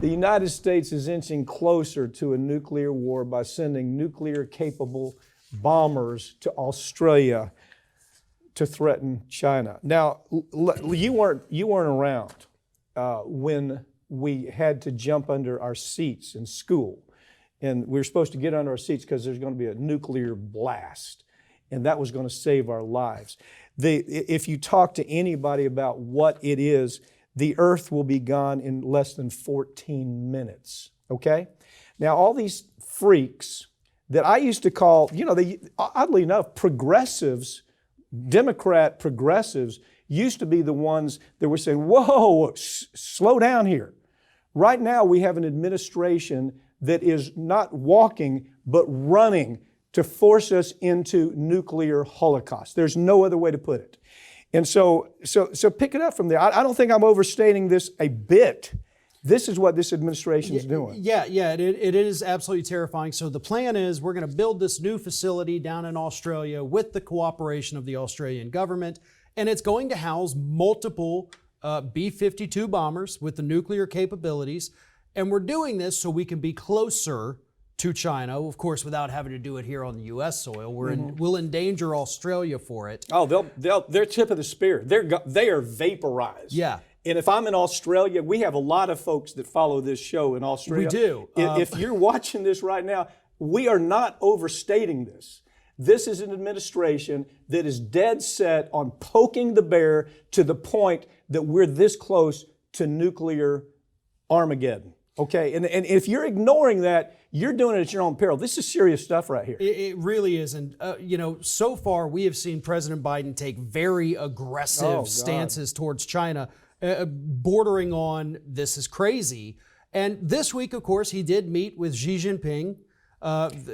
The United States is inching closer to a nuclear war by sending nuclear-capable bombers to Australia to threaten China. Now, you weren't around when we had to jump under our seats in school, and we were supposed to get under our seats because there's going to be a nuclear blast, and that was going to save our lives. If you talk to anybody about what it is, the Earth will be gone in less than 14 minutes, okay? Now, all these freaks that I used to call, oddly enough, progressives, Democrat progressives, used to be the ones that were saying, whoa, slow down here. Right now, we have an administration that is not walking, but running to force us into nuclear holocaust. There's no other way to put it. And so pick it up from there. I don't think I'm overstating this a bit. This is what this administration is doing. Yeah, it is absolutely terrifying. So the plan is we're going to build this new facility down in Australia with the cooperation of the Australian government, and it's going to house multiple B-52 bombers with the nuclear capabilities. And we're doing this so we can be closer to China, of course, without having to do it here on the U.S. soil. We'll endanger Australia for it. Oh, they're tip of the spear. They are vaporized. Yeah. And if I'm in Australia, we have a lot of folks that follow this show in Australia. We do. If you're watching this right now, we are not overstating this. This is an administration that is dead set on poking the bear to the point that we're this close to nuclear Armageddon. Okay, and if you're ignoring that, you're doing it at your own peril. This is serious stuff right here. It really is. And, so far we have seen President Biden take very aggressive stances towards China, bordering on this is crazy. And this week, of course, he did meet with Xi Jinping.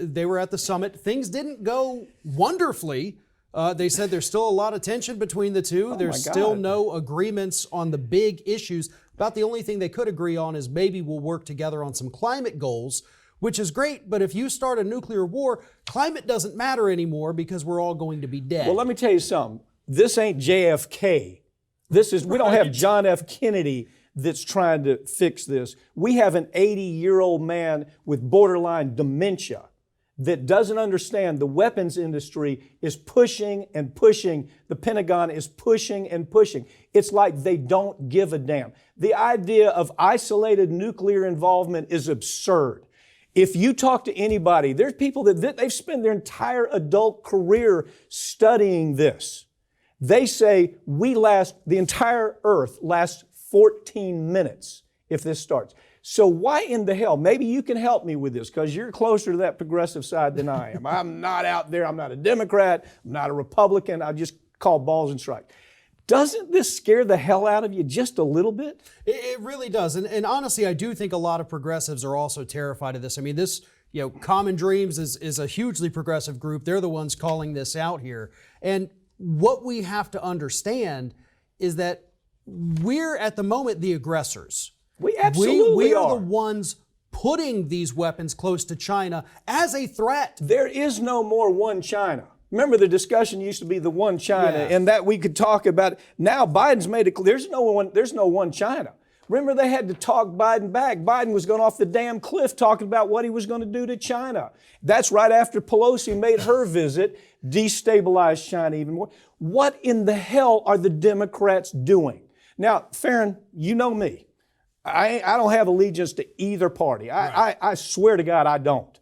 They were at the summit. Things didn't go wonderfully. They said there's still a lot of tension between the two. There's still no agreements on the big issues. About the only thing they could agree on is maybe we'll work together on some climate goals, which is great. But if you start a nuclear war, climate doesn't matter anymore because we're all going to be dead. Well, let me tell you something. This ain't JFK. We don't have John F. Kennedy that's trying to fix this. We have an 80-year-old man with borderline dementia that doesn't understand the weapons industry is pushing and pushing. The Pentagon is pushing and pushing. It's like they don't give a damn. The idea of isolated nuclear involvement is absurd. If you talk to anybody, there's people that they've spent their entire adult career studying this. They say the entire Earth lasts 14 minutes if this starts. So why in the hell? Maybe you can help me with this because you're closer to that progressive side than I am. I'm not out there. I'm not a Democrat. I'm not a Republican. I just call balls and strikes. Doesn't this scare the hell out of you just a little bit? It really does. And honestly, I do think a lot of progressives are also terrified of this. I mean, this, Common Dreams is a hugely progressive group. They're the ones calling this out here. And what we have to understand is that we're at the moment the aggressors. We absolutely we are the ones putting these weapons close to China as a threat. There is no more one China. Remember, the discussion used to be the one China, and that we could talk about it. Now Biden's made it clear there's no one China. Remember, they had to talk Biden back. Biden was going off the damn cliff talking about what he was going to do to China. That's right after Pelosi made her visit, destabilized China even more. What in the hell are the Democrats doing? Now, Farron, you know me. I don't have allegiance to either party. I swear to God, I don't.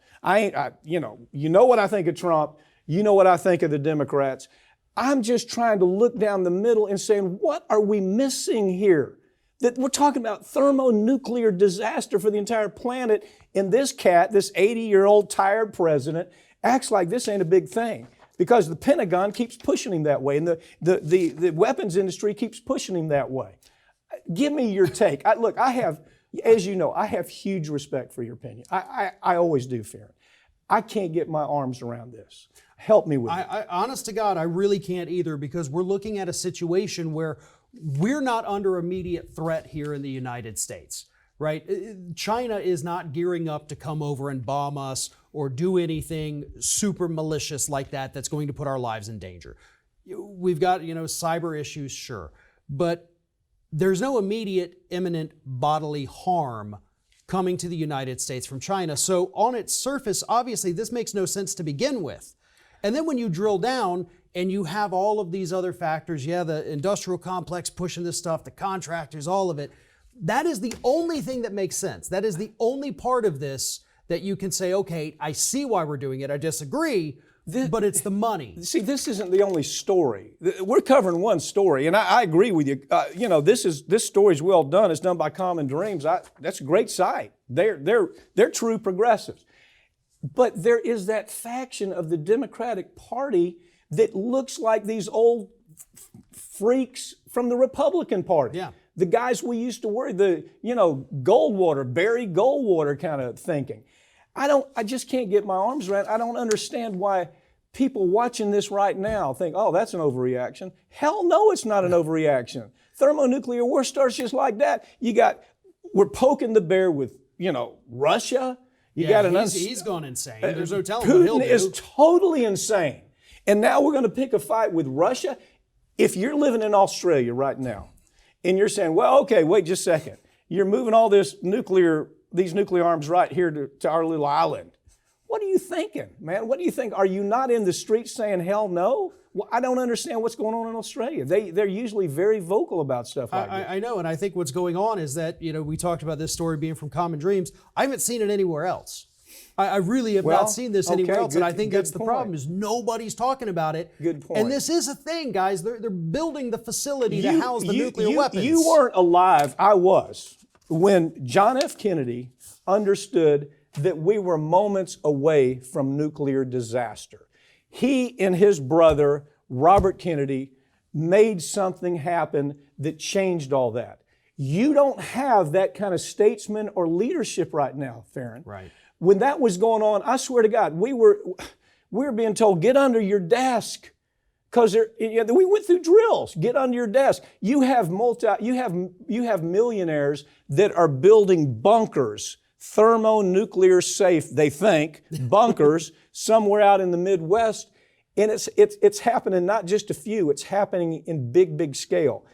You know what I think of Trump. You know what I think of the Democrats. I'm just trying to look down the middle and saying, what are we missing here? That we're talking about thermonuclear disaster for the entire planet, and this 80-year-old tired president, acts like this ain't a big thing because the Pentagon keeps pushing him that way, and the weapons industry keeps pushing him that way. Give me your take. I have, as you know, I have huge respect for your opinion. I always do, Farron. I can't get my arms around this. Help me with it. Honest to God, I really can't either because we're looking at a situation where we're not under immediate threat here in the United States, right? China is not gearing up to come over and bomb us or do anything super malicious like that that's going to put our lives in danger. We've got, cyber issues, sure, but there's no immediate imminent bodily harm coming to the United States from China. So on its surface, obviously, this makes no sense to begin with. And then when you drill down and you have all of these other factors, the industrial complex pushing this stuff, the contractors, all of it, that is the only thing that makes sense. That is the only part of this that you can say, okay, I see why we're doing it. I disagree, but it's the money. See, this isn't the only story. We're covering one story, and I agree with you. This story's well done. It's done by Common Dreams. That's a great site. They're true progressives. But there is that faction of the Democratic Party that looks like these old freaks from the Republican Party. Yeah. The guys we used to worry, Goldwater, Barry Goldwater kind of thinking. I just can't get my arms around. I don't understand why people watching this right now think, oh, that's an overreaction. Hell no, it's not an overreaction. Thermonuclear war starts just like that. We're poking the bear with, Russia. He's gone insane. There's no telling what he'll do. Putin is totally insane. And now we're going to pick a fight with Russia. If you're living in Australia right now, and you're saying, well, okay, wait just a second. You're moving all these nuclear arms right here to our little island. What are you thinking, man? What do you think? Are you not in the streets saying hell no? Well, I don't understand what's going on in Australia. They're usually very vocal about stuff like this. I know, and I think what's going on is that, we talked about this story being from Common Dreams. I haven't seen it anywhere else. I really have not seen this anywhere else, and I think that's the problem, is nobody's talking about it. Good point. And this is a thing, guys. They're building the facility to house the nuclear weapons. You weren't alive, I was, when John F. Kennedy understood that we were moments away from nuclear disaster. He and his brother, Robert Kennedy, made something happen that changed all that. You don't have that kind of statesman or leadership right now, Farron. Right. When that was going on, I swear to God, we were being told, get under your desk. Because we went through drills. Get under your desk. You have millionaires that are building bunkers, thermonuclear safe, they think, bunkers somewhere out in the Midwest. And it's happening not just a few, it's happening in big scale.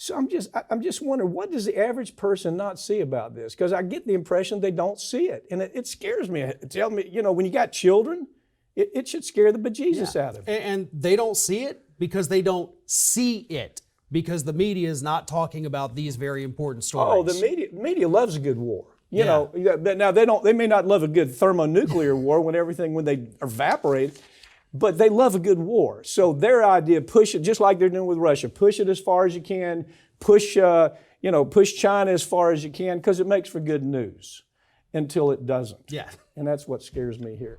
So I'm just wondering, what does the average person not see about this? Because I get the impression they don't see it. And it scares me. Tell me, when you got children, it should scare the bejesus out of them. And they don't see it because they don't see it. Because the media is not talking about these very important stories. Oh, the media loves a good war. Now they may not love a good thermonuclear war when they evaporate, but they love a good war. So their idea, push it just like they're doing with Russia. Push it as far as you can. Push China as far as you can, because it makes for good news until it doesn't. Yeah. And that's what scares me here.